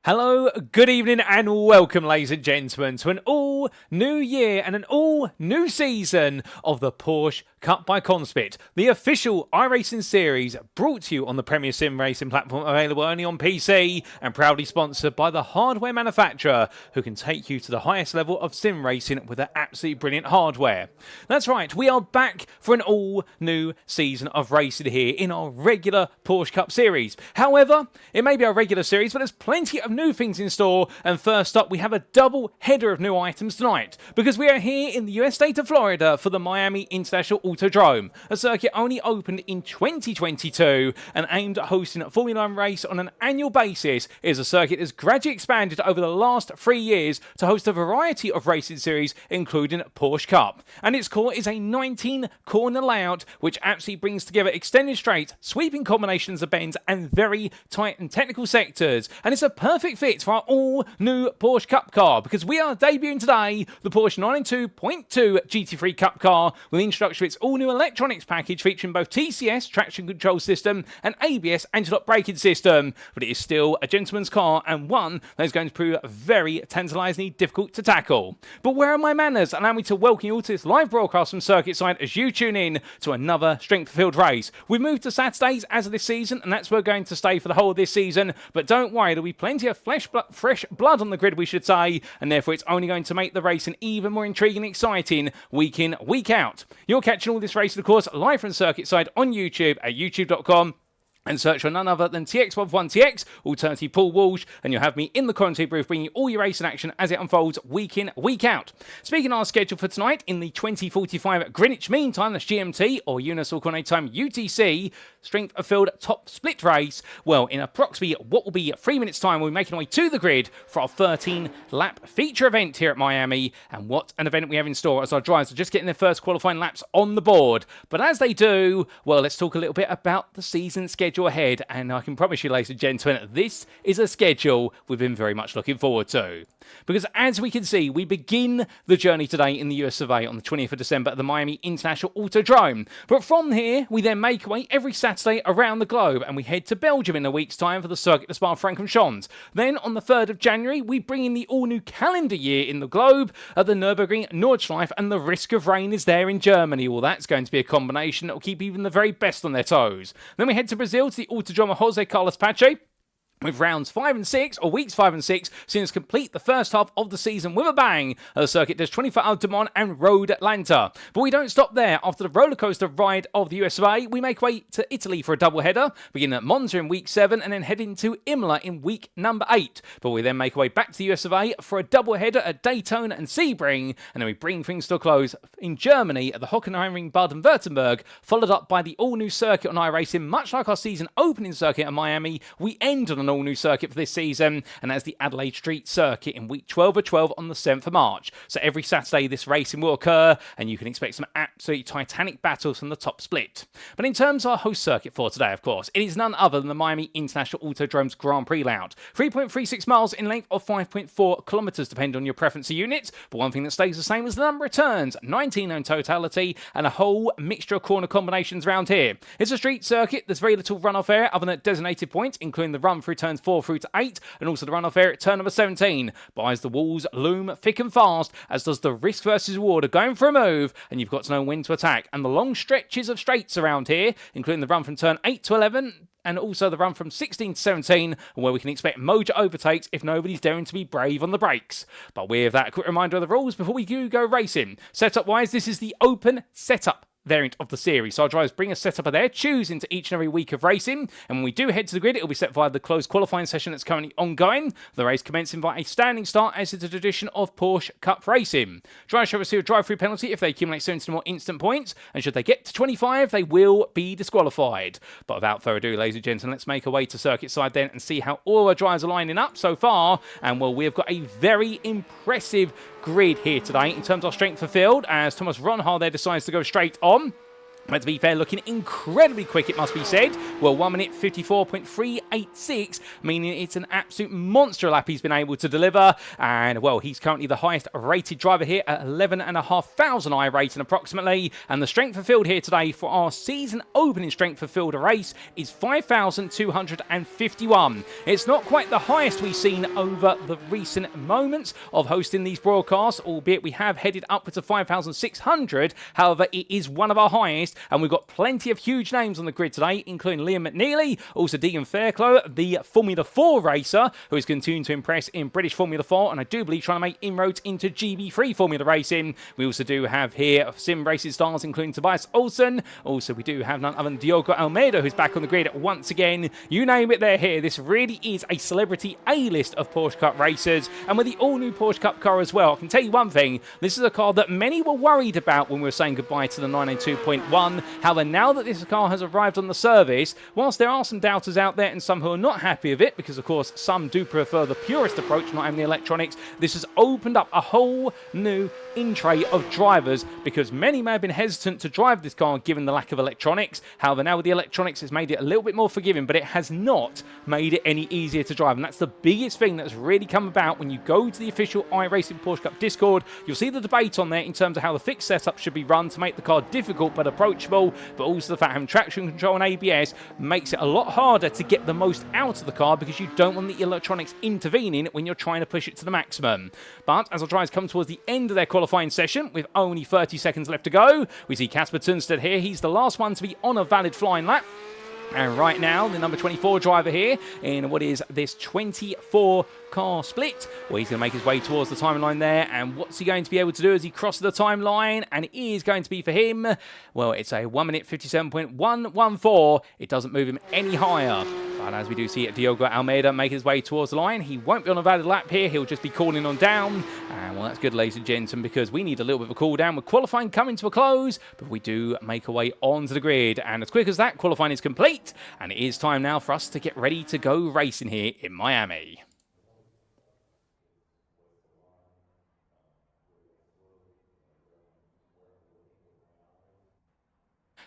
Hello, good evening and welcome ladies and gentlemen to an all new year and an all new season of the Porsche Cup by CONSPIT, the official iRacing series brought to you on the Premier Sim Racing platform, available only on PC and proudly sponsored by the hardware manufacturer who can take you to the highest level of sim racing with their absolutely brilliant hardware. That's right, we are back for an all new season of racing here in our regular Porsche Cup series. However, it may be our regular series, but there's plenty of new things in store, and first up we have a double header of new items tonight because we are here in the US state of Florida for the Miami International Autodrome, a circuit only opened in 2022 and aimed at hosting a Formula 1 race on an annual basis. It is a circuit that has gradually expanded over the last 3 years to host a variety of racing series including Porsche Cup, and its core is a 19 corner layout which absolutely brings together extended straights, sweeping combinations of bends and very tight and technical sectors, and it's a perfect fit for our all-new Porsche Cup car because we are debuting today the Porsche 992.2 GT3 Cup car with the introduction of its all-new electronics package featuring both TCS traction control system and ABS anti-lock braking system. But it is still a gentleman's car and one that is going to prove very tantalisingly difficult to tackle. But where are my manners? Allow me to welcome you all to this live broadcast from Circuit Side as you tune in to another strength-filled race. We've moved to Saturdays as of this season, and that's where we're going to stay for the whole of this season. But don't worry, there'll be plenty of fresh blood on the grid, we should say, and therefore it's only going to make the racing even more intriguing and exciting week in, week out. You're catching all this racing, of course, live from Circuit Side on YouTube at youtube.com. and search for none other than TX11TX, alternative Paul Walsh, and you'll have me in the commentary booth bringing you all your racing action as it unfolds week in, week out. Speaking of our schedule for tonight, in the 20:45 Greenwich Mean Time, that's GMT, or Universal Coordinate Time UTC, strength of field top split race, well, in approximately what will be 3 minutes' time, we'll be making our way to the grid for our 13-lap feature event here at Miami, and what an event we have in store as our drivers are just getting their first qualifying laps on the board. But as they do, well, let's talk a little bit about the season schedule ahead, and I can promise you, ladies and gentlemen, this is a schedule we've been very much looking forward to. Because as we can see, we begin the journey today in the US of A on the 20th of December at the Miami International Autodrome. But from here, we then make our way every Saturday around the globe, and we head to Belgium in a week's time for the Circuit de Spa-Francorchamps. Then on the 3rd of January, we bring in the all-new calendar year in the globe at the Nürburgring Nordschleife, and the risk of rain is there in Germany. Well, that's going to be a combination that will keep even the very best on their toes. Then we head to Brazil to the Autodrome of Jose Carlos Pache, with rounds 5 and 6, or weeks 5 and 6, seeing us complete the first half of the season with a bang at the circuit. There's 24 Hours du Mans and Road Atlanta. But we don't stop there. After the rollercoaster ride of the US of A, we make way to Italy for a double header, beginning at Monza in week 7 and then heading to Imola in week number 8. But we then make our way back to the US of A for a double header at Daytona and Sebring, and then we bring things to a close in Germany at the Hockenheimring Baden-Württemberg, followed up by the all-new circuit on iRacing. Much like our season opening circuit at Miami, we end on an all-new circuit for this season, and that's the Adelaide Street Circuit in week 12 of 12 on the 7th of March. So every Saturday this racing will occur, and you can expect some absolutely titanic battles from the top split. But in terms of our host circuit for today, of course, it is none other than the Miami International Autodrome's Grand Prix layout. 3.36 miles in length or 5.4 kilometres, depending on your preference of units, but one thing that stays the same is the number of turns, 19 in totality, and a whole mixture of corner combinations around here. It's a street circuit, there's very little runoff area other than at designated points, including the run through turns 4 through to 8, and also the runoff area at turn number 17. But as the walls loom thick and fast, as does the risk versus reward of going for a move, and you've got to know when to attack. And the long stretches of straights around here, including the run from turn 8 to 11, and also the run from 16 to 17, where we can expect Mojo overtakes if nobody's daring to be brave on the brakes. But with that, a quick reminder of the rules before we do go racing. Setup-wise, this is the open setup variant of the series. So our drivers bring a setup of their choosing to each and every week of racing, and when we do head to the grid, it will be set via the closed qualifying session that's currently ongoing. The race commencing by a standing start, as is a tradition of Porsche Cup racing. Drivers shall receive a drive-through penalty if they accumulate 70 more instant points, and should they get to 25, they will be disqualified. But without further ado, ladies and gentlemen, let's make our way to circuit side then and see how all our drivers are lining up so far. And well, we've got a very impressive grid here today in terms of strength of field, as Thomas Ronhard there decides to go straight on. But to be fair, looking incredibly quick, it must be said. Well, 1 minute 54.386, meaning it's an absolute monster lap he's been able to deliver. And, well, he's currently the highest rated driver here at 11,500 iRating approximately. And the strength of field here today for our season opening strength of field race is 5,251. It's not quite the highest we've seen over the recent moments of hosting these broadcasts, albeit we have headed upwards of 5,600. However, it is one of our highest. And we've got plenty of huge names on the grid today, including Liam McNeely, also Deegan Fairclough, the Formula 4 racer, who is continuing to impress in British Formula 4, and I do believe trying to make inroads into GB3 Formula racing. We also do have here sim racing stars, including Tobias Olsen. Also, we do have none other than Diogo Almeida, who's back on the grid once again. You name it, they're here. This really is a celebrity A-list of Porsche Cup racers, and with the all-new Porsche Cup car as well. I can tell you one thing, this is a car that many were worried about when we were saying goodbye to the 992.1. However, now that this car has arrived on the service, whilst there are some doubters out there and some who are not happy with it, because of course some do prefer the purest approach, not having the electronics, this has opened up a whole new in-tray of drivers, because many may have been hesitant to drive this car given the lack of electronics. However, now with the electronics, it's made it a little bit more forgiving, but it has not made it any easier to drive. And that's the biggest thing that's really come about when you go to the official iRacing Porsche Cup Discord. You'll see the debate on there in terms of how the fixed setup should be run to make the car difficult but approachable, but also the fact having traction control and ABS makes it a lot harder to get the most out of the car, because you don't want the electronics intervening when you're trying to push it to the maximum. But as our drivers come towards the end of their qualifying session, with only 30 seconds left to go, we see Casper Tunstedt here. He's the last one to be on a valid flying lap. And right now, the number 24 driver here in what is this 24 car split. Well, he's going to make his way towards the timeline there. And what's he going to be able to do as he crosses the timeline? And it is going to be for him, well, it's a 1 minute 57.114. It doesn't move him any higher. But as we do see Diogo Almeida make his way towards the line, he won't be on a valid lap here. He'll just be calling on down. And, well, that's good, ladies and gentlemen, because we need a little bit of a cool down with qualifying coming to a close. But we do make our way onto the grid. And as quick as that, qualifying is complete. And it is time now for us to get ready to go racing here in Miami.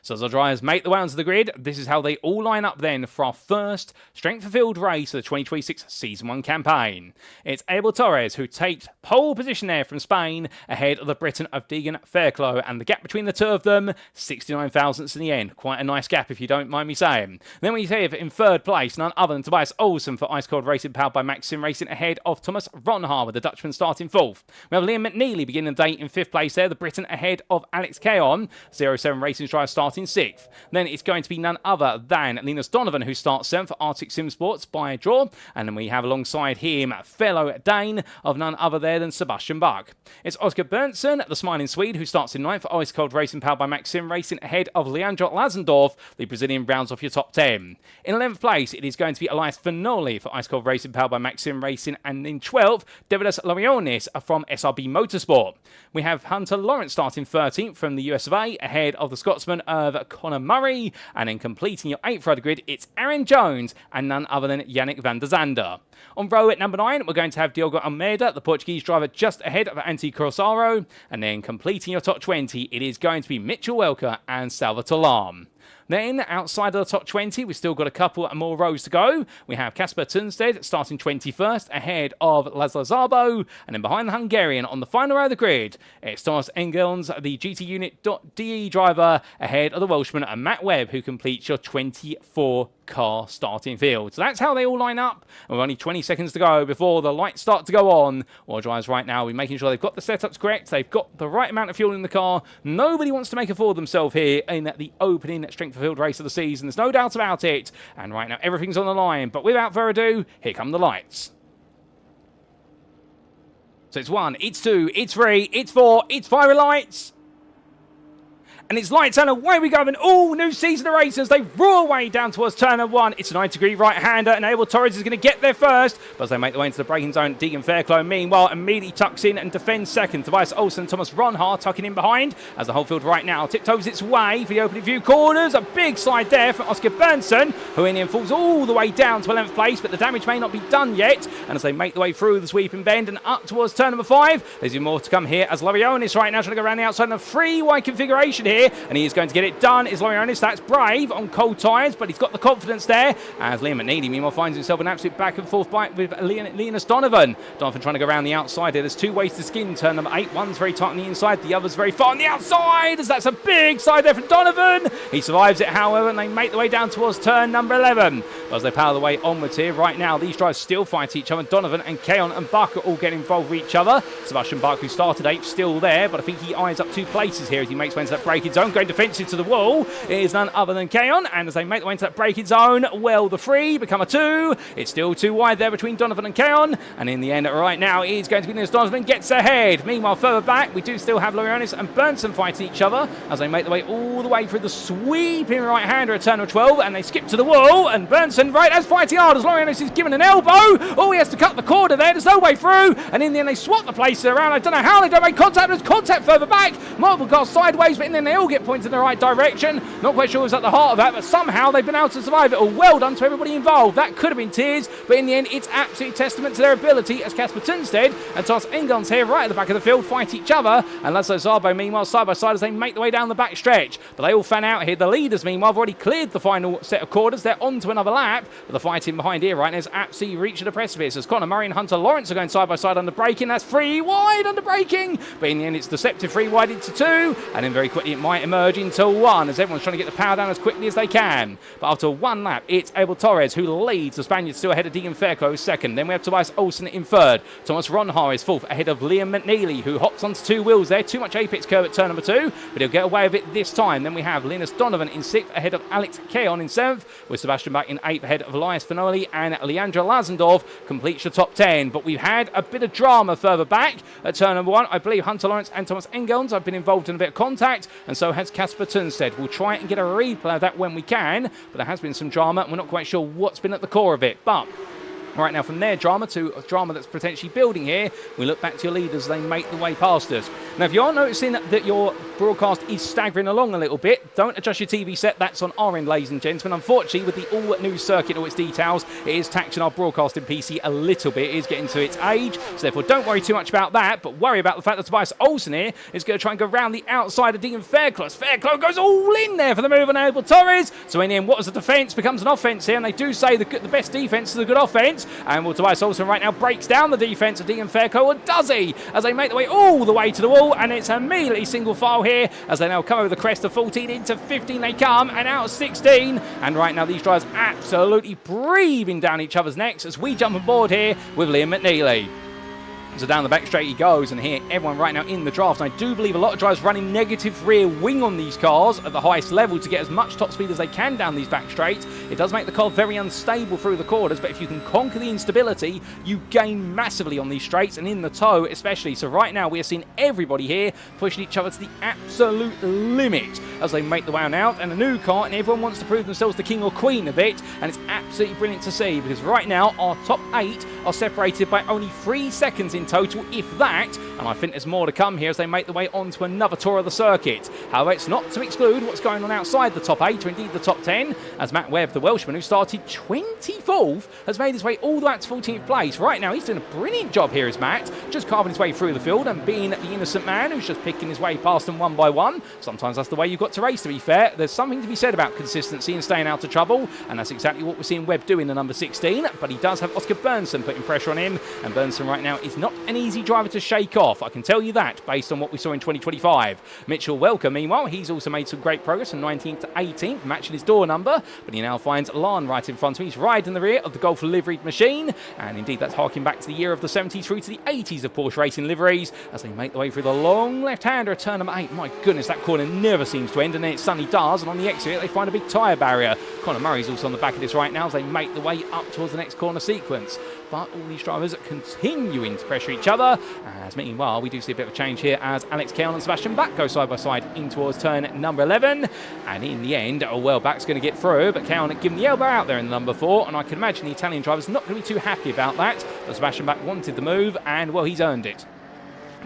So as our drivers make the way onto the grid, this is how they all line up then for our first strength of field race of the 2026 Season 1 campaign. It's Abel Torres who takes pole position there from Spain ahead of the Briton of Deegan Fairclough, and the gap between the two of them, 69 thousandths in the end. Quite a nice gap if you don't mind me saying. Then we see in third place, none other than Tobias Olsen for Ice Cold Racing powered by Maxim Racing ahead of Thomas Ronhaar, with the Dutchman starting fourth. We have Liam McNeely beginning the day in fifth place there, the Briton ahead of Alex Keon, 07 Racing driver starting sixth. Then it's going to be none other than Linus Donovan who starts seventh for Arctic Sim Sports by a draw. And then we have alongside him fellow Dane of none other there than Sebastian Bach. It's Oscar Berntsen, the smiling Swede, who starts in ninth for Ice Cold Racing powered by Maxim Racing ahead of Leandro Lazendorf. The Brazilian rounds off your top 10. In 11th place, it is going to be Elias Finoli for Ice Cold Racing powered by Maxim Racing. And in 12th, Davidas Lorionis from SRB Motorsport. We have Hunter Lawrence starting 13th from the US of A ahead of the Scotsman of Conor Murray. And then completing your 8th row of the grid, it's Aaron Jones and none other than Yannick van der Zande. On row at number 9, we're going to have Diogo Almeida, the Portuguese driver, just ahead of Antti Corsaro. And then completing your top 20, it is going to be Mitchell Welker and Salvatore Lam. Then, outside of the top 20, we've still got a couple more rows to go. We have Casper Tunstedt starting 21st ahead of Laszlo Szabo. And then behind the Hungarian on the final row of the grid, it's Thomas Engels, the GT Unit.de driver, ahead of the Welshman and Matt Webb, who completes your 24 car starting field. So that's how they all line up. And we've only 20 seconds to go before the lights start to go on. Our drivers right now, we're making sure they've got the setups correct. They've got the right amount of fuel in the car. Nobody wants to make a fool of themselves here in the opening strength of field race of the season. There's no doubt about it. And right now, everything's on the line. But without further ado, here come the lights. So it's 1, it's 2, it's 3, it's 4, it's 5 lights. And it's lights and away we go. And all new season of racers, they roar away down towards turn 1. It's a 90-degree right-hander, and Abel Torres is going to get there first. But as they make their way into the braking zone, Deegan Fairclough, meanwhile, immediately tucks in and defends second. Tobias Olsen, Thomas Ronhaar tucking in behind, as the whole field right now tiptoes its way for the opening few corners. A big slide there for Oscar Berntsen, who in the end falls all the way down to 11th place, but the damage may not be done yet. And as they make their way through the sweeping bend and up towards turn 5, there's even more to come here as Lorionis right now trying to go around the outside in a 3-wide configuration here. here, and he is going to get it done. Is Laureanis, that's brave on cold tyres, but he's got the confidence there, as Liam McNeely, meanwhile, finds himself an absolute back and forth fight with Linus Donovan. Donovan trying to go around the outside here. There's two ways to skin turn number 8. One's very tight on the inside, the other's very far on the outside, as that's a big side there from Donovan. He survives it, however, and they make the way down towards turn number 11. But as they power the way onwards here, right now, these drivers still fight each other. Donovan and Keon and Buck are all getting involved with each other. Sebastian Buck, who started 8th, still there, but I think he eyes up 2 places here as he makes way into that braking zone. Going defensive to the wall, it is none other than Keon, and as they make the way into that braking zone, well, the 3 become a 2. It's still too wide there between Donovan and Keon, and in the end, right now, it is going to be Linus Donovan gets ahead. Meanwhile, further back, we do still have Laureanis and Burnson fighting each other as they make the way all the way through the sweeping right-hander at turn of 12, and they skip to the wall, and Burnson, right, as fighting hard as Laureanis is given an elbow. Oh, he has to cut the corner there. There's no way through, and in the end, they swap the places around. I don't know how they don't make contact. There's contact further back. Multiple cars sideways, but in the end, they all get pointed in the right direction. Not quite sure what's at the heart of that, but somehow they've been able to survive it all. Well done to everybody involved. That could have been tears, but in the end, it's absolute testament to their ability as Casper Tunstead and Thomas Engels here right at the back of the field fight each other, and Laszlo Szabo, meanwhile, side by side as they make the way down the back stretch. But they all fan out here. The leaders, meanwhile, have already cleared the final set of quarters. They're on to another lap, but the fighting behind here right now is absolutely reaching the precipice as Conor Murray and Hunter Lawrence are going side by side under braking. That's 3 wide under braking, but in the end, it's deceptive 3 wide into 2, and then very quickly it might emerge into 1 as everyone's trying to get the power down as quickly as they can. But after 1 lap, it's Abel Torres who leads. The Spaniards still ahead of Deegan Fairclough is 2nd. Then we have Tobias Olsen in 3rd. Thomas Ronhar is 4th ahead of Liam McNeely, who hops onto 2 wheels there. Too much apex curve at turn number 2, but he'll get away with it this time. Then we have Linus Donovan in 6th ahead of Alex Keon in 7th, with Sebastian Bach in 8th ahead of Elias Finoli, and Leandra Lazendorf completes the top 10. But we've had a bit of drama further back at turn number 1. I believe Hunter Lawrence and Thomas Engels have been involved in a bit of contact, and so has Casper Tunstead. We'll try and get a replay of that when we can, but there has been some drama, and we're not quite sure what's been at the core of it. But right now, from their drama to a drama that's potentially building here, we look back to your leaders. They make the way past us. Now, if you are noticing that your broadcast is staggering along a little bit, don't adjust your TV set. That's on our end, ladies and gentlemen. Unfortunately, with the all-new circuit, all its details, it is taxing our broadcasting PC a little bit. It is getting to its age, so therefore don't worry too much about that, but worry about the fact that Tobias Olsen here is going to try and go around the outside of Deegan Fairclough. Fairclough goes all in there for the move on Abel Torres. So in the end, what was a defence becomes an offence here, and they do say the best defence is a good offence. And well, Tobias Olsen right now breaks down the defence of Deegan Fairclough, or does he? As they make the way all the way to the wall, and it's immediately single file here as they now come over the crest of 14 into 15 they come, and out of 16. And right now these drivers absolutely breathing down each other's necks as we jump on board here with Liam McNeely. So down the back straight he goes, and here everyone right now in the draft. And I do believe a lot of drivers running negative rear wing on these cars at the highest level to get as much top speed as they can down these back straights. It does make the car very unstable through the corners, but if you can conquer the instability, you gain massively on these straights and in the toe especially. So right now we are seeing everybody here pushing each other to the absolute limit as they make the way on out, and a new car, and everyone wants to prove themselves the king or queen of it, and it's absolutely brilliant to see, because right now our top 8 are separated by only 3 seconds in total, if that, and I think there's more to come here as they make the way on to another tour of the circuit. However, it's not to exclude what's going on outside the top 8, or indeed the top 10, as Matt Webb, the Welshman, who started 24th, has made his way all the way to 14th place. Right now, he's doing a brilliant job here as Matt, just carving his way through the field and being the innocent man who's just picking his way past them one by one. Sometimes that's the way you've got to race, to be fair. There's something to be said about consistency and staying out of trouble, and that's exactly what we're seeing Webb do in the number 16, but he does have Oscar Burnson putting pressure on him, and Burnson right now is not an easy driver to shake off. I can tell you that based on what we saw in 2025. Mitchell Welker, meanwhile, he's also made some great progress from 19th to 18th, matching his door number, but he now finds Lan right in front of him. He's right in the rear of the Golf liveried machine, and indeed that's harking back to the year of the 70s through to the 80s of Porsche racing liveries as they make the way through the long left-hander at turn number 8. My goodness, that corner never seems to end, and then it suddenly does, and on the exit they find a big tyre barrier. Conor Murray's also on the back of this right now as they make the way up towards the next corner sequence. But all these drivers are continuing to pressure each other, as meanwhile we do see a bit of a change here as Alex Keon and Sebastian Bach go side by side in towards turn number 11, and in the end, well, Bach's going to get through, but Keon giving the elbow out there in the number 4, and I can imagine the Italian driver's not going to be too happy about that, but Sebastian Bach wanted the move, and well, he's earned it.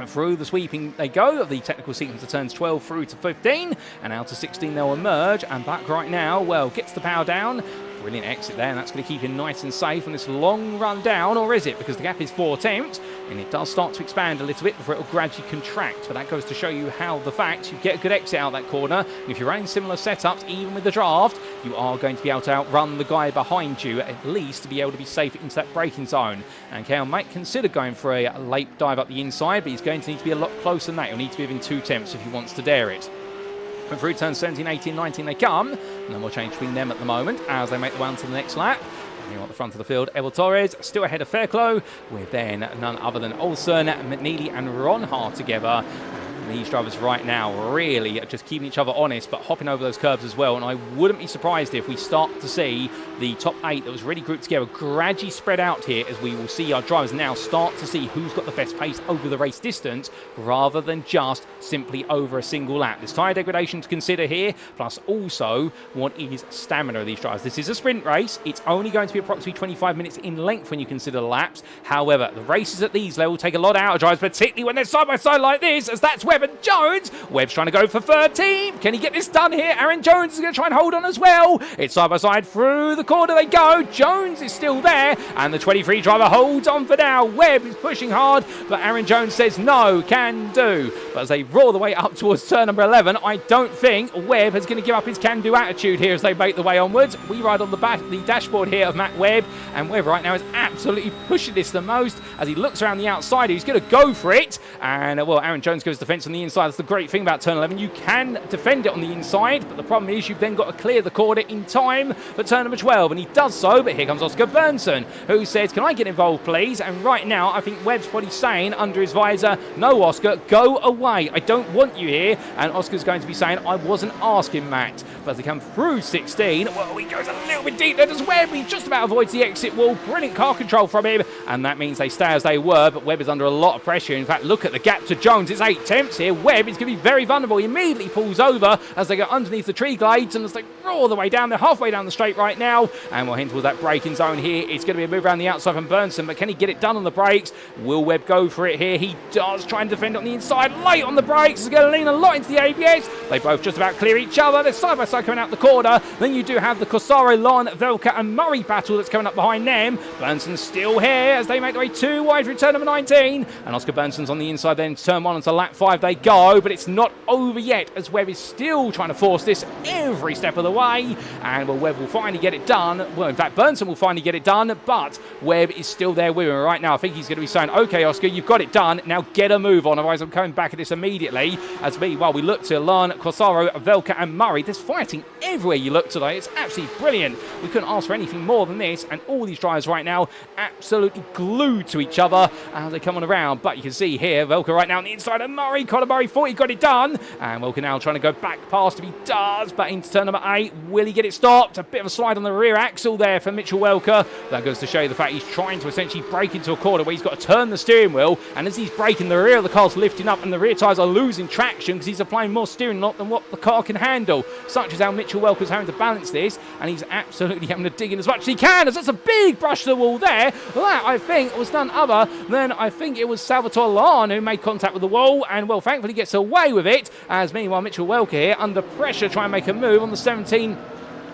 Through the sweeping they go of the technical sequence of turns 12 through to 15, and out to 16 they'll emerge, and Bach right now, well, gets the power down, Brilliant exit there, and that's going to keep you nice and safe on this long run down, or is it? Because the gap is 4 tenths, and it does start to expand a little bit before it will gradually contract. But that goes to show you how the fact you get a good exit out that corner, and if you're running similar setups, even with the draft, you are going to be able to outrun the guy behind you, at least to be able to be safe into that braking zone. And Kale might consider going for a late dive up the inside, but he's going to need to be a lot closer than that. He'll need to be within 2 tenths if he wants to dare it. And through turns 17, 18, 19 they come. No more change between them at the moment as they make the way on to the next lap. And here at the front of the field, Ebel Torres still ahead of Fairclough, with then none other than Olsen, McNeely and Ronhard together. These drivers right now really are just keeping each other honest, but hopping over those curbs as well. And I wouldn't be surprised if we start to see the top 8 that was really grouped together gradually spread out here, as we will see our drivers now start to see who's got the best pace over the race distance, rather than just simply over a single lap. There's tyre degradation to consider here, plus also what is stamina of these drivers. This is a sprint race. It's only going to be approximately 25 minutes in length when you consider the laps. However, the races at these levels take a lot out of drivers, particularly when they're side by side like this, as that's Webb and Jones. Webb's trying to go for 13. Can he get this done here? Aaron Jones is going to try and hold on as well. It's side by side through the corner they go. Jones is still there, and the 23 driver holds on for now. Webb is pushing hard, but Aaron Jones says no, can do. But as they roar the way up towards turn number 11, I don't think Webb is going to give up his can-do attitude here as they make the way onwards. We ride on the dashboard here of Matt Webb, and Webb right now is absolutely pushing this the most as he looks around the outside. He's going to go for it, and well, Aaron Jones goes defence on the inside. That's the great thing about turn 11. You can defend it on the inside, but the problem is you've then got to clear the corner in time for turn number 12, and he does so. But here comes Oscar Bernson, who says, can I get involved please? And right now I think Webb's probably saying under his visor, no Oscar, go away, I don't want you here. And Oscar's going to be saying, I wasn't asking, Matt. But as they come through 16, well, he goes a little bit deep there as Webb. He just about avoids the exit wall. Brilliant car control from him, and that means they stay as they were. But Webb is under a lot of pressure. In fact, look at the gap to Jones. It's 8 tenths here. Webb is going to be very vulnerable. He immediately pulls over as they go underneath the tree glades, and as they roar the way down, they're halfway down the straight right now, and we'll head towards that braking zone here. It's going to be a move around the outside from Bernson, but can he get it done on the brakes? Will Webb go for it here? He does, try and defend on the inside, late on the brakes. He's going to lean a lot into the ABS. They both just about clear each other. They're side by side coming out the corner. Then you do have the Corsaro, Lon, Velka and Murray battle that's coming up behind them. Bernson still here as they make their way 2 wide through turn number 19, and Oscar Bernson's on the inside. Then turn 1 onto lap 5 they go, but it's not over yet as Webb is still trying to force this every step of the way, and well, Webb will finally get it done. Well, in fact, Bernson will finally get it done, but Webb is still there with him right now. I think he's going to be saying, okay, Oscar, you've got it done, now get a move on, otherwise I'm coming back at this immediately. As we look to Lan, Corsaro, Velka and Murray. There's fighting everywhere you look today. It's absolutely brilliant. We couldn't ask for anything more than this, and all these drivers right now absolutely glued to each other as they come on around. But you can see here, Velka right now on the inside of Murray. Conor Murray thought he got it done, and Velka now trying to go back past him. He does, but into turn number 8, will he get it stopped? A bit of a slide on the rear axle there for Mitchell Welker. That goes to show you the fact he's trying to essentially break into a corner where he's got to turn the steering wheel, and as he's braking, the rear of the car's lifting up and the rear tyres are losing traction because he's applying more steering knot than what the car can handle. Such as how Mitchell Welker's having to balance this, and he's absolutely having to dig in as much as he can, as that's a big brush to the wall there. That, I think, was none other than, I think it was Salvatore Lan who made contact with the wall, and well, thankfully gets away with it, as meanwhile Mitchell Welker here under pressure trying to make a move on the 17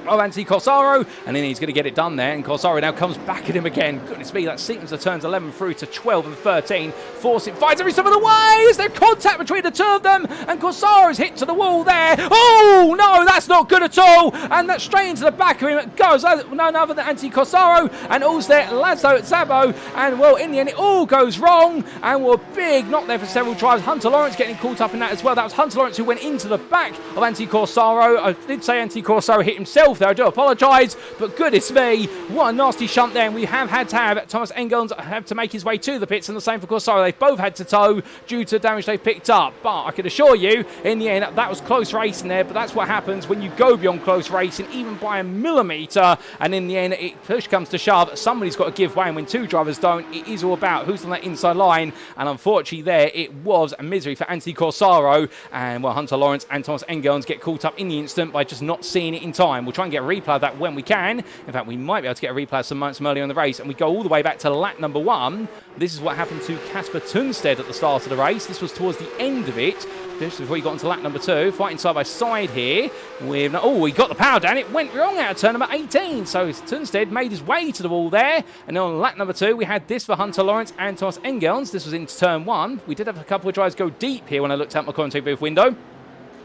of Anthony Corsaro, and then he's going to get it done there, and Corsaro now comes back at him again. Goodness me, that sequence of turns 11 through to 12 and 13, forcing, finds every step of the way. Is there contact between the two of them? And Corsaro's hit to the wall there. Oh no, that's not good at all, and that's straight into the back of him goes none other than Anthony Corsaro, and also there Lazo Zabo, and well, in the end it all goes wrong, and we're big knock there for several drives. Hunter Lawrence getting caught up in that as well. That was Hunter Lawrence who went into the back of Anthony Corsaro. I did say Anthony Corsaro hit himself there, I do apologise, but goodness me, what a nasty shunt there. And we have had to have Thomas Engels have to make his way to the pits, and the same for Corsaro. They've both had to tow due to the damage they've picked up, but I can assure you in the end that was close racing there. But that's what happens when you go beyond close racing, even by a millimetre, and in the end it push comes to shove, somebody's got to give way, and when two drivers don't, it is all about who's on that inside line. And unfortunately there it was a misery for Anthony Corsaro, and well, Hunter Lawrence and Thomas Engels get caught up in the instant by just not seeing it in time. We'll try and and get a replay of that when we can. In fact, we might be able to get a replay of some moments earlier in the race, and we go all the way back to lap number 1. This is what happened to Casper Tunstead at the start of the race. This was towards the end of it, just before he got into lap number 2, fighting side by side here. He got the power down. It went wrong out of turn number 18. So Tunstead made his way to the wall there. And then on lap number 2, we had this for Hunter Lawrence and Thomas Engels. This was into turn 1. We did have a couple of drivers go deep here when I looked out my commentary booth window.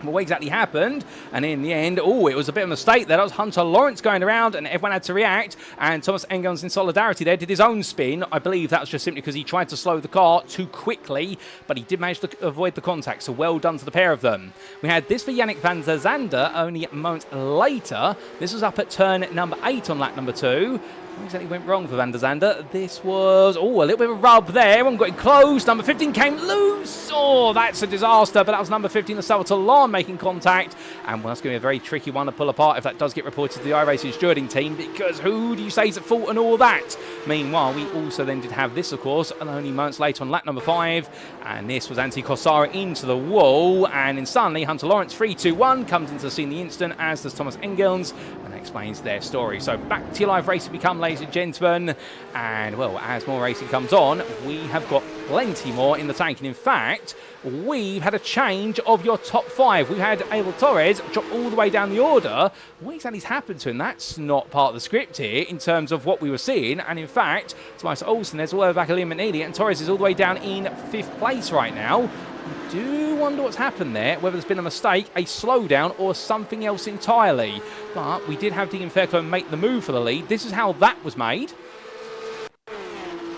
What exactly happened? And in the end, it was a bit of a mistake there. That was Hunter Lawrence going around, and everyone had to react. And Thomas Engels, in solidarity there, did his own spin. I believe that was just simply because he tried to slow the car too quickly, but he did manage to avoid the contact, so well done to the pair of them. We had this for Yannick van der Zande only moments later. This was up at turn number 8 on lap number 2. What exactly went wrong for van der Zande? This was, a little bit of a rub there. Everyone got it close. Number 15 came loose. That's a disaster. But that was number 15, the Salvatore Lan, making contact. And that's going to be a very tricky one to pull apart if that does get reported to the iRacing stewarding team, because who do you say is at fault and all that? Meanwhile, we also then did have this, of course, and only moments later on lap number 5. And this was Antti Kossara into the wall. And then suddenly, Hunter Lawrence, 3-2-1, comes into the scene the instant, as does Thomas Engels. And that explains their story. So back to your live racing we come, ladies and gentlemen, and as more racing comes on, we have got plenty more in the tank, and in fact we've had a change of your top 5. We've had Abel Torres drop all the way down the order. What exactly's happened to him? That's not part of the script here in terms of what we were seeing, and in fact Tobias Olsen is all the way back at Liam McNeely, and Torres is all the way down in 5th place right now. I do wonder what's happened there, whether there's been a mistake, a slowdown, or something else entirely. But we did have Dean Fairclough make the move for the lead. This is how that was made.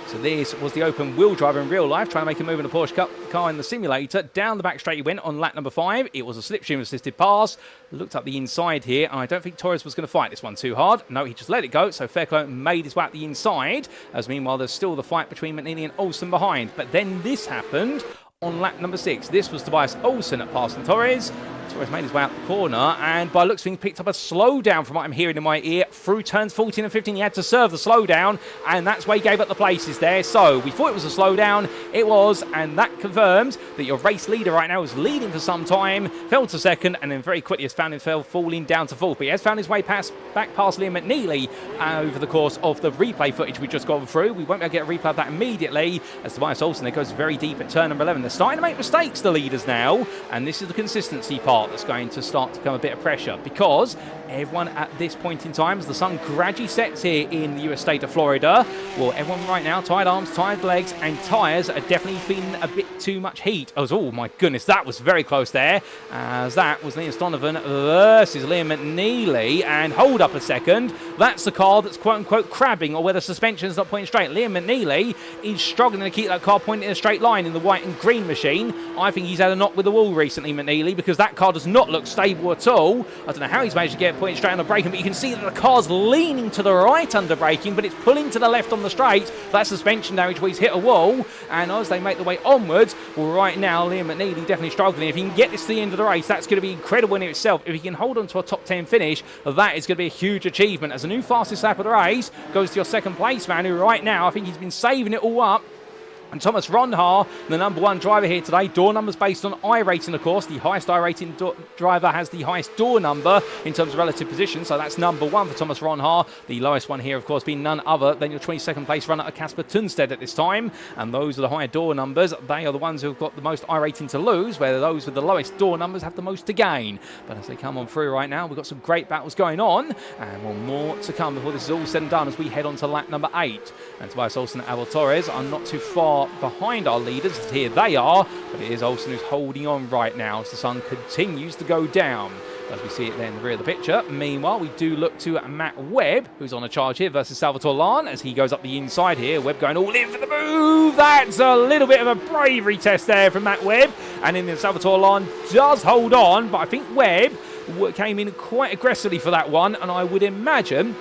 So this was the open wheel driver in real life, trying to make a move in a Porsche Cup car in the simulator. Down the back straight he went on lap number 5. It was a slipstream assisted pass. Looked up the inside here, and I don't think Torres was going to fight this one too hard. No, he just let it go, so Fairclough made his way up the inside, as meanwhile there's still the fight between McNeely and Olsen behind. But then this happened on lap number 6. This was Tobias Olsen at passing Torres. Torres made his way out the corner, and by looks of things picked up a slowdown from what I'm hearing in my ear. Through turns 14 and 15, he had to serve the slowdown, and that's why he gave up the places there. So we thought it was a slowdown. It was, and that confirms that your race leader right now is leading for some time, fell to 2nd, and then very quickly has found himself falling down to 4th. But he has found his way back past Liam McNeely over the course of the replay footage we just gone through. We won't be able to get a replay of that immediately, as Tobias Olsen there goes very deep at turn number 11. They're starting to make mistakes, the leaders now, and this is the consistency part that's going to start to become a bit of pressure, because everyone at this point in time, as the sun gradually sets here in the US state of Florida, everyone right now, tired arms, tired legs, and tyres are definitely feeling a bit too much heat. Oh my goodness, that was very close there, as that was Linus Donovan versus Liam McNeely, and hold up a second, that's the car that's quote-unquote crabbing, or where the suspension's not pointing straight. Liam McNeely is struggling to keep that car pointing in a straight line in the white and green machine. I think he's had a knock with the wall recently, McNeely, because that car does not look stable at all. I don't know how he's managed to get it pointed straight on the braking, but you can see that the car's leaning to the right under braking, but it's pulling to the left on the straight. That's suspension damage where he's hit a wall, and as they make their way onwards, right now Liam McNeely definitely struggling. If he can get this to the end of the race, that's going to be incredible in itself. If he can hold on to a top 10 finish, that is going to be a huge achievement. As a new fastest lap of the race goes to your 2nd place man, who right now I think he's been saving it all up. And Thomas Ronhaar, the number 1 driver here today. Door numbers based on iRacing, of course. The highest iRacing driver has the highest door number in terms of relative position. So that's number 1 for Thomas Ronhaar. The lowest one here, of course, being none other than your 22nd place runner, Casper Tunstead, at this time. And those are the higher door numbers. They are the ones who have got the most iRacing to lose, where those with the lowest door numbers have the most to gain. But as they come on through right now, we've got some great battles going on. And more to come before this is all said and done as we head on to lap number 8. And Tobias Olsen and Abel Torres are not too far behind our leaders. Here they are, but it is Olsen who's holding on right now as the sun continues to go down, as we see it there in the rear of the picture. Meanwhile, we do look to Matt Webb, who's on a charge here versus Salvatore Lan, as he goes up the inside here. Webb going all in for the move. That's a little bit of a bravery test there from Matt Webb, and then Salvatore Lan does hold on, but I think Webb came in quite aggressively for that one, and I would imagine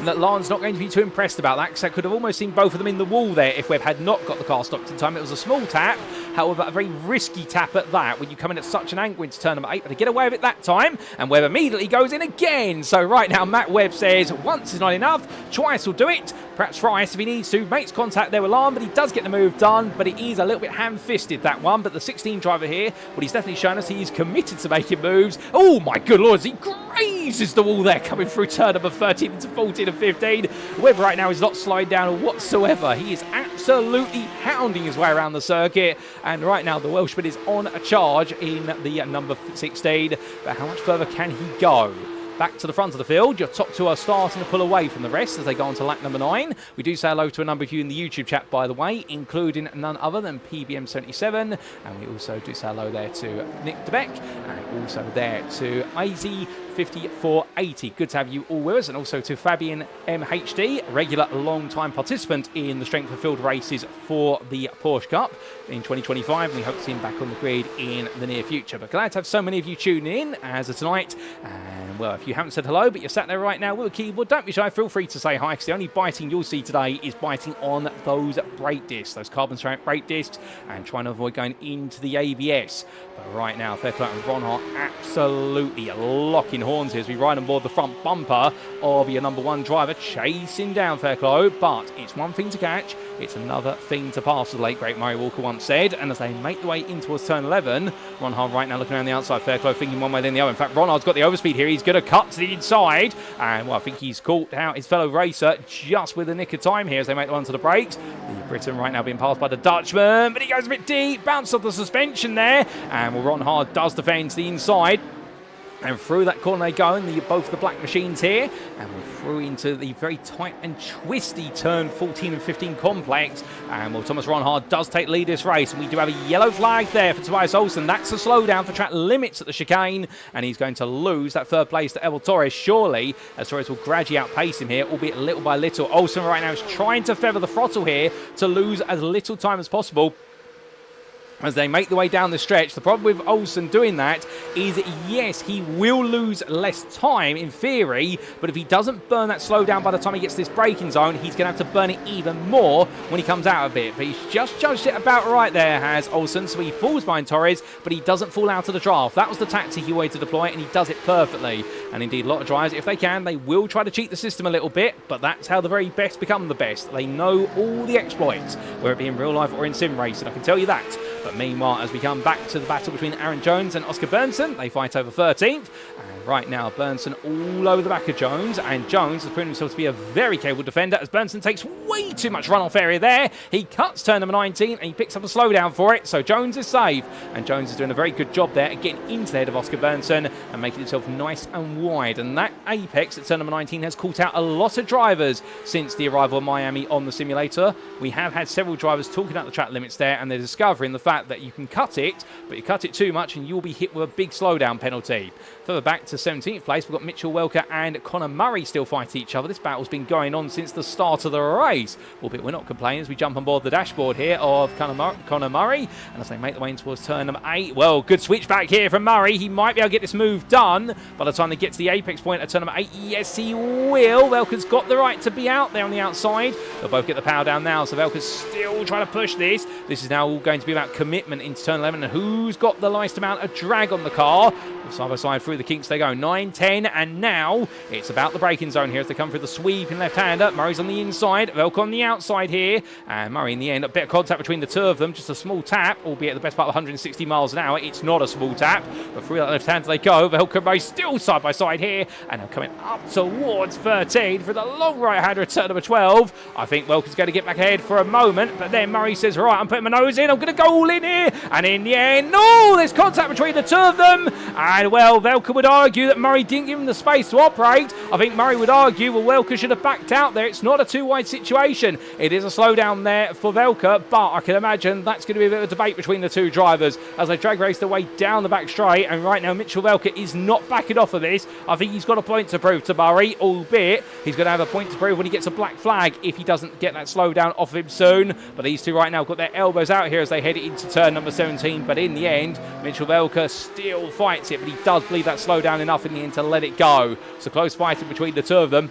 that Lan's not going to be too impressed about that, because I could have almost seen both of them in the wall there if Webb had not got the car stopped in time. It was a small tap, however a very risky tap at that when you come in at such an angle into turn number 8, but they get away with it that time, and Webb immediately goes in again. So right now Matt Webb says once is not enough, twice will do it. Perhaps thrice if he needs to, makes contact there with Lan, but he does get the move done, but it is a little bit ham-fisted, that one. But the 16 driver here, what he's definitely shown us, he is committed to making moves. Oh my good lord, he raises the wall there, coming through turn number 13 into 14 and 15. Webb right now is not slowing down whatsoever. He is absolutely hounding his way around the circuit, and right now the Welshman is on a charge in the number 16. But how much further can he go? Back to the front of the field. Your top two are starting to pull away from the rest as they go on to lap number 9. We do say hello to a number of you in the YouTube chat, by the way, including none other than PBM77. And we also do say hello there to Nick DeBeck and also there to AZ5480. Good to have you all with us. And also to Fabian MHD, regular long-time participant in the strength of field races for the Porsche Cup in 2025. And we hope to see him back on the grid in the near future. But glad to have so many of you tuning in as of tonight. And well, if you haven't said hello, but you're sat there right now with a keyboard, don't be shy, feel free to say hi, because the only biting you'll see today is biting on those brake discs, those carbon ceramic brake discs, and trying to avoid going into the ABS. But right now, Fairclough and Ronhart absolutely locking horns here as we ride on board the front bumper of your number 1 driver, chasing down Fairclough. But it's one thing to catch, it's another thing to pass, as the late great Murray Walker once said. And as they make the way in towards turn 11, Ronhart right now looking around the outside, Fairclough thinking one way then the other. In fact, Ronhart's got the overspeed here. He's going to cut to the inside, and well, I think he's caught out his fellow racer just with a nick of time here as they make the one to the brakes. The Briton right now being passed by the Dutchman, but he goes a bit deep, bounced off the suspension there, and well, Ronhart does defend to the inside. And through that corner they go, and both the black machines here, and we're through into the very tight and twisty turn 14 and 15 complex. And well, Thomas Ronhart does take lead this race, and we do have a yellow flag there for Tobias Olsen. That's a slowdown for track limits at the chicane, and he's going to lose that third place to Evel Torres, surely, as Torres will gradually outpace him here, albeit little by little. Olsen right now is trying to feather the throttle here to lose as little time as possible as they make the way down the stretch. The problem with Olsen doing that is, yes, he will lose less time in theory, but if he doesn't burn that slowdown by the time he gets to this braking zone, he's going to have to burn it even more when he comes out of it. But he's just judged it about right there, has Olsen, so he falls behind Torres, but he doesn't fall out of the draft. That was the tactic he wanted to deploy, and he does it perfectly. And indeed, a lot of drivers, if they can, they will try to cheat the system a little bit, but that's how the very best become the best. They know all the exploits, whether it be in real life or in sim racing, I can tell you that. But meanwhile, as we come back to the battle between Aaron Jones and Oscar Bernson, they fight over 13th. And right now, Bernson all over the back of Jones. And Jones has proven himself to be a very capable defender as Bernson takes way too much runoff area there. He cuts turn number 19 and he picks up a slowdown for it. So Jones is safe. And Jones is doing a very good job there at getting into the head of Oscar Bernson and making himself nice and wide. And that apex at turn number 19 has caught out a lot of drivers since the arrival of Miami on the simulator. We have had several drivers talking about the track limits there, and they're discovering the fact that you can cut it, but you cut it too much and you'll be hit with a big slowdown penalty. Further back to 17th place, we've got Mitchell Welker and Connor Murray still fighting each other. This battle's been going on since the start of the race, albeit we're not complaining as we jump on board the dashboard here of Connor Murray, and as they make the way in towards turn number 8, well, good switch back here from Murray. He might be able to get this move done by the time they get to the apex point at turn number 8. Yes, he will. Welker's got the right to be out there on the outside. They'll both get the power down now, so Welker's still trying to push this. This is now all going to be about commitment into turn 11 and who's got the least amount of drag on the car. Side by side through the kinks they go, 9, 10, and now it's about the braking zone here as they come through the sweeping left-hander. Murray's on the inside, Velk on the outside here, and Murray in the end, a bit of contact between the two of them, just a small tap, albeit the best part of 160 miles an hour. It's not a small tap, but through that left-hander they go. Velk and Murray still side by side here, and they're coming up towards 13 for the long right-hander at turn number 12. I think Welker's going to get back ahead for a moment, but then Murray says, right, I'm putting my nose in, I'm going to go all in here, and in the end, no, there's contact between the two of them. And well, Welker would argue that Murray didn't give him the space to operate. I think Murray would argue, well, Welker should have backed out there. It's not a too-wide situation. It is a slowdown there for Welker, but I can imagine that's going to be a bit of a debate between the two drivers as they drag race their way down the back straight. And right now, Mitchell Welker is not backing off of this. I think he's got a point to prove to Murray, albeit he's going to have a point to prove when he gets a black flag if he doesn't get that slowdown off of him soon. But these two right now have got their elbows out here as they head into turn number 17. But in the end, Mitchell Welker still fights it, but he does believe that slowdown enough in the end to let it go. So close fighting between the two of them.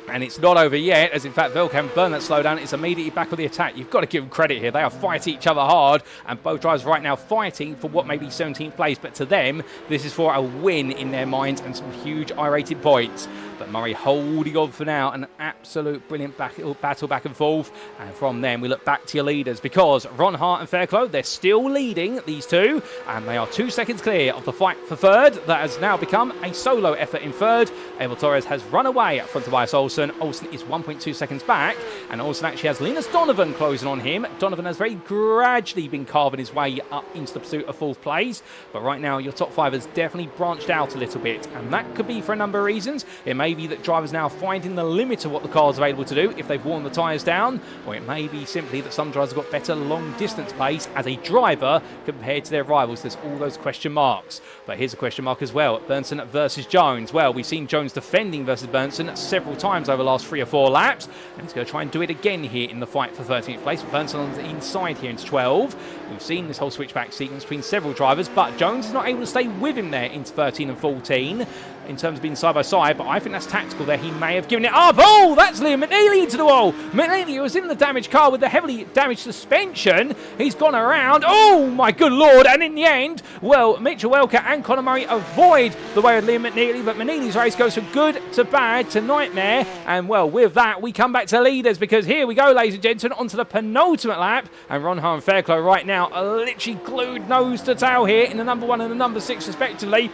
And it's not over yet, as in fact Velkham burned that slowdown. It's immediately back on the attack. You've got to give them credit here. They are fighting each other hard, and both drivers right now fighting for what may be 17th place. But to them, this is for a win in their minds and some huge I-rated points. but Murray holding on for now. An absolute brilliant battle back and forth. And from then, we look back to your leaders because Ron Hart and Fairclough, they're still leading, these two, and they are 2 seconds clear of the fight for third. That has now become a solo effort in third. Abel Torres has run away at front of Tobias Olsen. Olsen is 1.2 seconds back, and Olsen actually has Linus Donovan closing on him. Donovan has very gradually been carving his way up into the pursuit of fourth place, but right now your top five has definitely branched out a little bit, and that could be for a number of reasons. It may be that drivers now finding the limit of what the car is available to do if they've worn the tyres down, or it may be simply that some drivers have got better long distance pace as a driver compared to their rivals. There's all those question marks, but here's a question mark as well. Bernson versus Jones. Well, we've seen Jones defending versus Bernson several times over the last 3 or 4 laps, and he's going to try and do it again here in the fight for 13th place. Bernson on the inside here into 12. We've seen this whole switchback sequence between several drivers, but Jones is not able to stay with him there into 13 and 14 in terms of being side by side, but I think that's tactical there. He may have given it up. Oh, that's Liam McNeely into the wall. McNeely was in the damaged car with the heavily damaged suspension. He's gone around. Oh my good lord, and in the end, well, Mitchell Welker and Conor Murray avoid the way of Liam McNeely, but McNeely's race goes from good to bad to nightmare, and well, with that we come back to leaders, because here we go, ladies and gentlemen, onto the penultimate lap, and Ron Hart and Fairclough right now are literally glued nose to tail here in the number 1 and the number 6 respectively.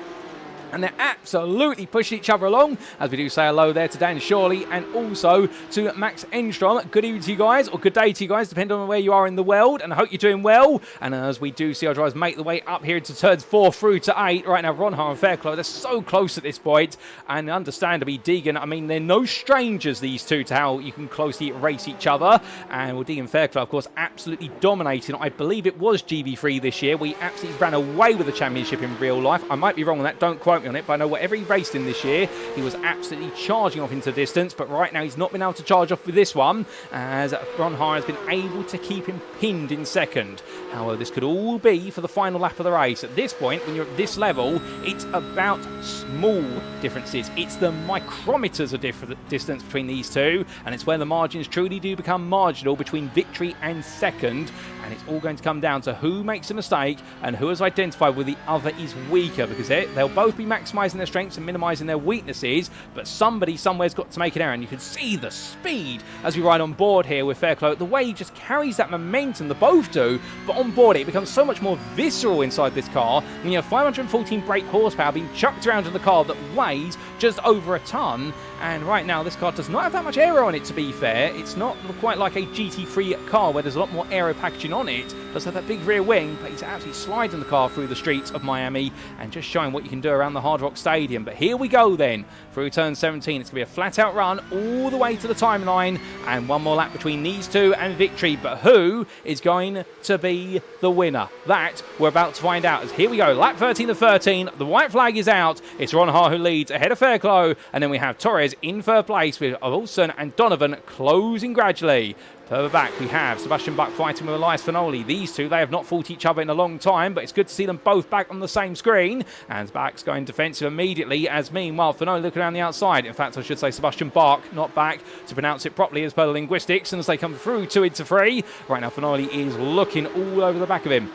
And they're absolutely pushing each other along, as we do say hello there to Dan Shawley and also to Max Enstrom. Good evening to you guys, or good day to you guys, depending on where you are in the world, and I hope you're doing well. And as we do see our drivers make the way up here into turns 4 through to 8, right now Ron Hart and Fairclough, they're so close at this point, and understandably Deegan, I mean, they're no strangers, these two, to how you can closely race each other. And well, Deegan Fairclough, of course, absolutely dominating. I believe it was GB3 this year. We absolutely ran away with the championship in real life. I might be wrong on that, don't quote on it, but I know whatever he raced in this year, he was absolutely charging off into the distance, but right now he's not been able to charge off with this one, as Ron Hart has been able to keep him pinned in second. However, this could all be for the final lap of the race. At this point, when you're at this level, it's about small differences. It's the micrometers of distance between these two, and it's where the margins truly do become marginal between victory and second, and it's all going to come down to who makes a mistake and who has identified where the other is weaker, because they'll both be maximising their strengths and minimising their weaknesses, but somebody somewhere's got to make an error, and you can see the speed as we ride on board here with Fairclough, the way he just carries that momentum, the both do, but on board it becomes so much more visceral inside this car when you have 514 brake horsepower being chucked around in the car that weighs just over a ton. And right now this car does not have that much aero on it, to be fair. It's not quite like a GT3 car where there's a lot more aero packaging on it. It does have that big rear wing, but he's absolutely sliding the car through the streets of Miami and just showing what you can do around the Hard Rock Stadium. But here we go then, through turn 17. It's going to be a flat out run all the way to the timeline, and one more lap between these two and victory. But who is going to be the winner? That we're about to find out, as here we go, lap 13 of 13. The white flag is out. It's Ron Hart who leads ahead of Fairclough, and then we have Torres in third place with Olsen and Donovan closing gradually. Further back, we have Sebastian Buck fighting with Elias Finoli. These two, they have not fought each other in a long time, but it's good to see them both back on the same screen. And Buck's going defensive immediately, as meanwhile, Finoli looking around the outside. In fact, I should say Sebastian Bach, not back, to pronounce it properly as per the linguistics. And as they come through 2 into 3, right now Finoli is looking all over the back of him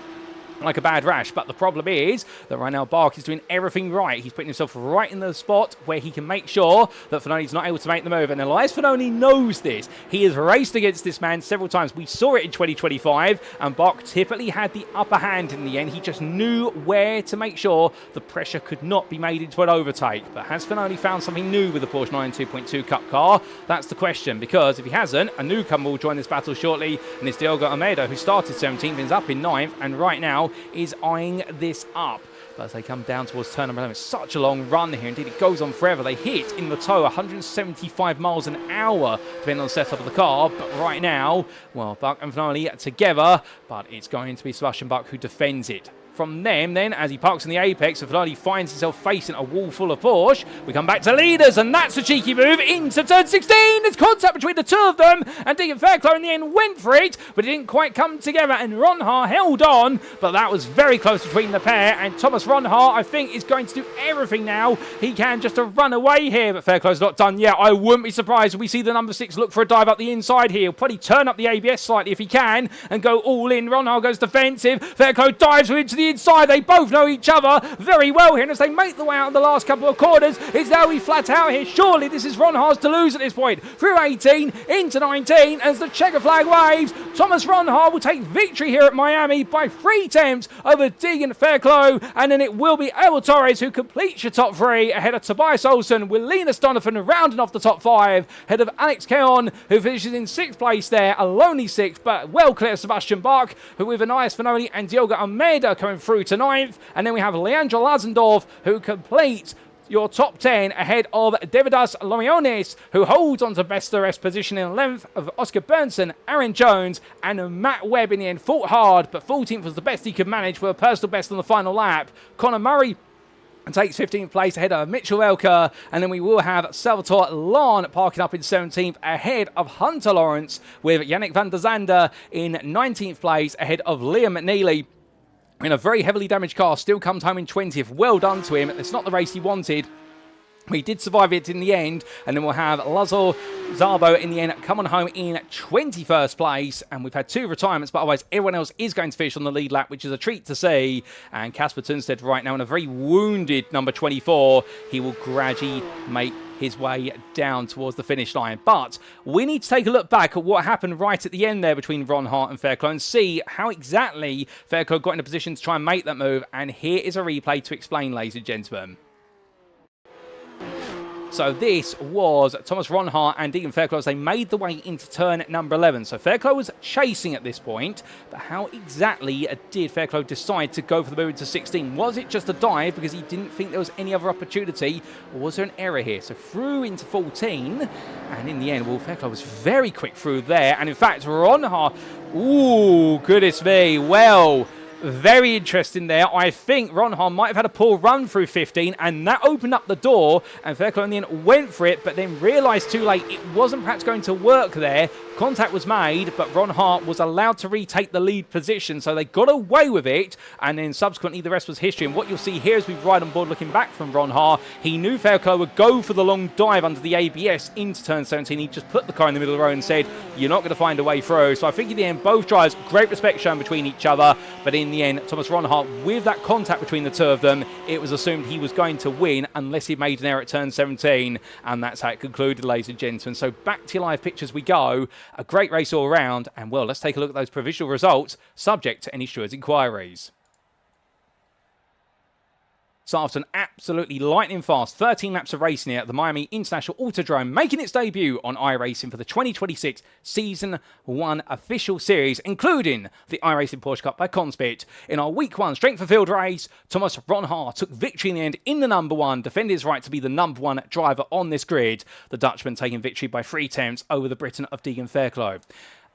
like a bad rash. But the problem is that right now Bark is doing everything right. He's putting himself right in the spot where he can make sure that Finoni's not able to make the move. And Elias Finoni knows this. He has raced against this man several times. We saw it in 2025, and Bark typically had the upper hand in the end. He just knew where to make sure the pressure could not be made into an overtake. But has Finoni found something new with the Porsche 992.2 Cup car? That's the question, because if he hasn't, a newcomer will join this battle shortly, and it's Diogo Almeida, who started 17th, is up in 9th, and right now is eyeing this up. But as they come down towards turn number 11, it's such a long run here. Indeed, it goes on forever. They hit in the toe 175 miles an hour, depending on the setup of the car. But right now, well, Buck and Finale together, but it's going to be Sebastian Buck who defends it. From them, then, as he parks in the apex, and Finale finds himself facing a wall full of Porsche, we come back to leaders, and that's a cheeky move into turn 16. There's contact between the two of them, and Deegan Fairclough in the end went for it, but it didn't quite come together, and Ronhart held on, but that was very close between the pair, and Thomas Ronhart, I think, is going to do everything now he can just to run away here, but Fairclough's not done yet. I wouldn't be surprised if we see the number 6 look for a dive up the inside here. He'll probably turn up the ABS slightly if he can, and go all in. Ronhart goes defensive. Fairclough dives into the the inside. They both know each other very well here. And as they make the way out in the last couple of corners, it's now we flat out here. Surely this is Ron Haar's to lose at this point. Through 18, into 19, as the checker flag waves, Thomas Ron Haar will take victory here at Miami by 3 tenths over Deegan Fairclough. And then it will be Abel Torres who completes your top 3 ahead of Tobias Olsen, with Linus Donovan rounding off the top 5, ahead of Alex Keon, who finishes in 6th place there, a lonely 6th, but well clear of Sebastian Bach, who with Anais Fanoli and Diogo Almeida coming through to 9th. And then we have Leandro Lazendorf, who completes your top 10 ahead of Davidas Loriones, who holds on to best of the rest position in 11th of Oscar Bernson, Aaron Jones, and Matt Webb in the end fought hard, but 14th was the best he could manage for a personal best on the final lap. Conor Murray and takes 15th place ahead of Mitchell Elker. And then we will have Salvatore Lahn parking up in 17th ahead of Hunter Lawrence, with Yannick van der Zande in 19th place ahead of Liam McNeely. In a very heavily damaged car, still comes home in 20th. Well done to him. It's not the race he wanted. He did survive it in the end, and then we'll have Lazo Zabo in the end coming home in 21st place. And we've had 2 retirements, but otherwise everyone else is going to finish on the lead lap, which is a treat to see. And Casper Tunstead right now in a very wounded number 24. He will gradually make his way down towards the finish line. But we need to take a look back at what happened right at the end there between Ron Hart and Fairclough and see how exactly Fairclough got in a position to try and make that move. And here is a replay to explain, ladies and gentlemen. So this was Thomas Ron Hart and Deegan Fairclough as they made the way into turn number 11. So Fairclough was chasing at this point, but how exactly did Fairclough decide to go for the move into 16? Was it just a dive because he didn't think there was any other opportunity, or was there an error here? So through into 14, and in the end, well, Fairclough was very quick through there, and in fact, Ron Hart, ooh, goodness me, well, very interesting there. I think Ron Hart might have had a poor run through 15, and that opened up the door, and Fairclough in the end went for it, but then realised too late it wasn't perhaps going to work there. Contact was made, but Ron Hart was allowed to retake the lead position, so they got away with it, and then subsequently the rest was history. And what you'll see here as we ride on board looking back from Ron Hart, he knew Fairclough would go for the long dive under the ABS into turn 17. He just put the car in the middle of the road and said, you're not going to find a way through. So I think in the end, both drivers, great respect shown between each other, but in the end, Thomas Ron Hart, with that contact between the two of them, it was assumed he was going to win unless he made an error at turn 17, and that's how it concluded, ladies and gentlemen. So back to your live pictures we go. A great race all around, and well, let's take a look at those provisional results, subject to any stewards' inquiries. So after an absolutely lightning fast 13 laps of racing here at the Miami International Autodrome, making its debut on iRacing for the 2026 Season 1 official series, including the iRacing Porsche Cup by CONSPIT. In our Week 1 strength of field race, Thomas Ron Hart took victory in the end in the number 1, defending his right to be the number 1 driver on this grid. The Dutchman taking victory by 3 tenths over the Briton of Deegan Fairclough.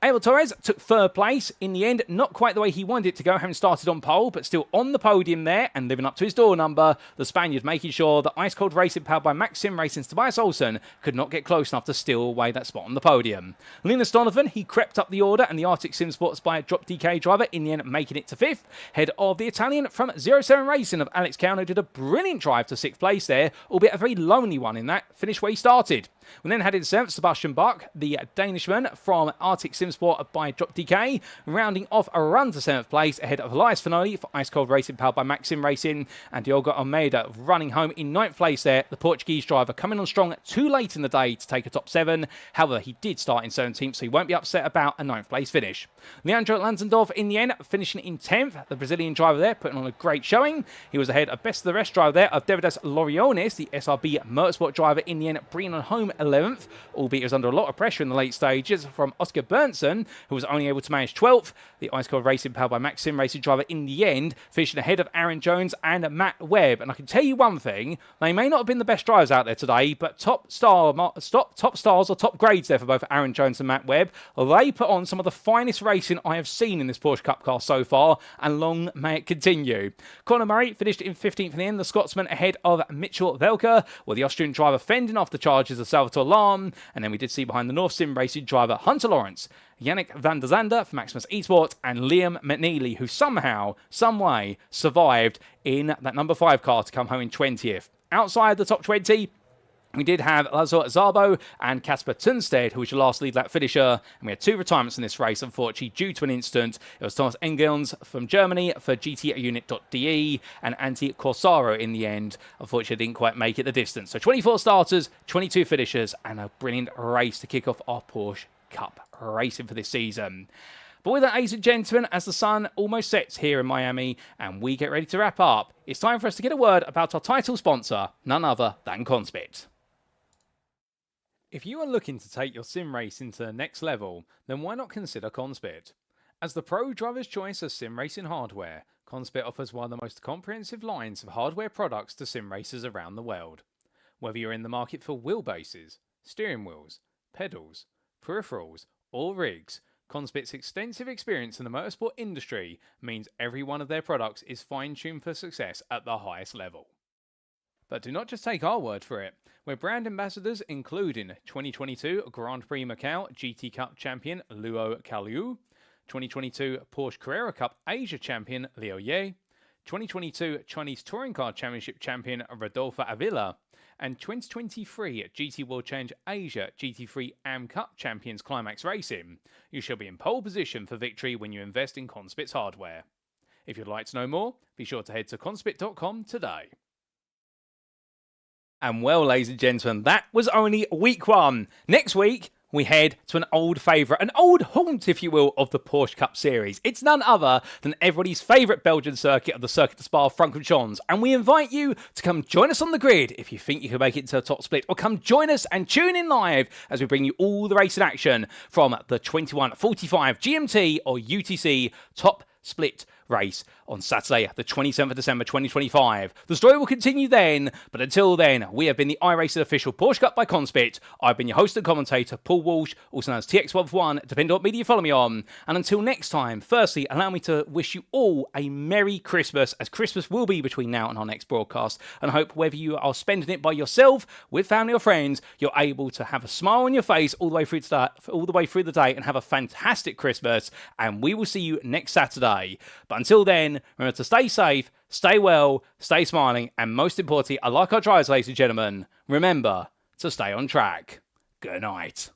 Abel Torres took 3rd place. In the end, not quite the way he wanted it to go, having started on pole, but still on the podium there and living up to his door number. The Spaniard making sure that Ice Cold Racing, powered by Max Sim Racing's Tobias Olsen, could not get close enough to steal away that spot on the podium. Linus Donovan, he crept up the order, and the Arctic Sim Sports by Drop DK driver in the end making it to 5th. Head of the Italian from 07 Racing of Alex Cano did a brilliant drive to 6th place there, albeit a very lonely one in that, finished where he started. We then had in 7th Sebastian Bach, the Danishman from Arctic Sim Sport by Drop DK, rounding off a run to 7th place ahead of Elias Fanoli for Ice Cold Racing powered by Maxim Racing, and Diogo Almeida running home in 9th place there, the Portuguese driver coming on strong too late in the day to take a top 7. However, he did start in 17th, so he won't be upset about a 9th place finish. Leandro Lanzendorf in the end finishing in 10th, the Brazilian driver there putting on a great showing. He was ahead of best of the rest driver there of Davidas Loriones, the SRB Motorsport driver in the end, bringing on home 11th, albeit it was under a lot of pressure in the late stages from Oscar Bernson, who was only able to manage 12th. The Ice Cold Racing powered by Maxim Racing driver in the end, finishing ahead of Aaron Jones and Matt Webb. And I can tell you one thing, they may not have been the best drivers out there today, but top stars or top grades there for both Aaron Jones and Matt Webb. They put on some of the finest racing I have seen in this Porsche Cup car so far, and long may it continue. Conor Murray finished in 15th in the end, the Scotsman ahead of Mitchell Velker, with the Austrian driver fending off the charges of Salvatore Lahn. And then we did see behind the North Sim Racing driver Hunter Lawrence, Yannick van der Zande for Maximus Esports, and Liam McNeely, who somehow, someway survived in that number 5 car to come home in 20th. Outside the top 20, We did have Lazar Szabo and Kasper Tunstedt, who was your last lead lap finisher, and we had 2 retirements in this race, unfortunately, due to an incident. It was Thomas Engels from Germany for GT Unit.de, and Antti Corsaro in the end. Unfortunately, didn't quite make it the distance. So 24 starters, 22 finishers, and a brilliant race to kick off our Porsche Cup racing for this season. But with that, ladies and gentlemen, as the sun almost sets here in Miami and we get ready to wrap up, it's time for us to get a word about our title sponsor, none other than CONSPIT. If you are looking to take your sim racing to the next level, then why not consider CONSPIT? As the pro driver's choice of sim racing hardware, CONSPIT offers one of the most comprehensive lines of hardware products to sim racers around the world. Whether you're in the market for wheelbases, steering wheels, pedals, peripherals, or rigs, CONSPIT's extensive experience in the motorsport industry means every one of their products is fine-tuned for success at the highest level. But do not just take our word for it. We're brand ambassadors including 2022 Grand Prix Macau GT Cup champion Luo Kaliu, 2022 Porsche Carrera Cup Asia champion Liu Ye, 2022 Chinese Touring Car Championship champion Rodolfo Avila, and 2023 GT World Challenge Asia GT3 AM Cup champions Climax Racing. You shall be in pole position for victory when you invest in CONSPIT's hardware. If you'd like to know more, be sure to head to conspit.com today. And well, ladies and gentlemen, that was only week 1. Next week, we head to an old favourite, an old haunt, if you will, of the Porsche Cup series. It's none other than everybody's favourite Belgian circuit of the Circuit de Spa-Francorchamps. And we invite you to come join us on the grid if you think you can make it into a top split, or come join us and tune in live as we bring you all the racing action from the 21:45 GMT or UTC top split race on Saturday, the 27th of December 2025. The story will continue then, but until then, we have been the iRacing official Porsche Cup by CONSPIT. I've been your host and commentator, Paul Walsh, also known as TX141, depending on what media you follow me on. And until next time, firstly, allow me to wish you all a Merry Christmas, as Christmas will be between now and our next broadcast. And I hope whether you are spending it by yourself, with family or friends, you're able to have a smile on your face all the way through the day and have a fantastic Christmas. And we will see you next Saturday. But until then, remember to stay safe, stay well, stay smiling, and most importantly, I like our drivers, ladies and gentlemen, remember to stay on track. Good night.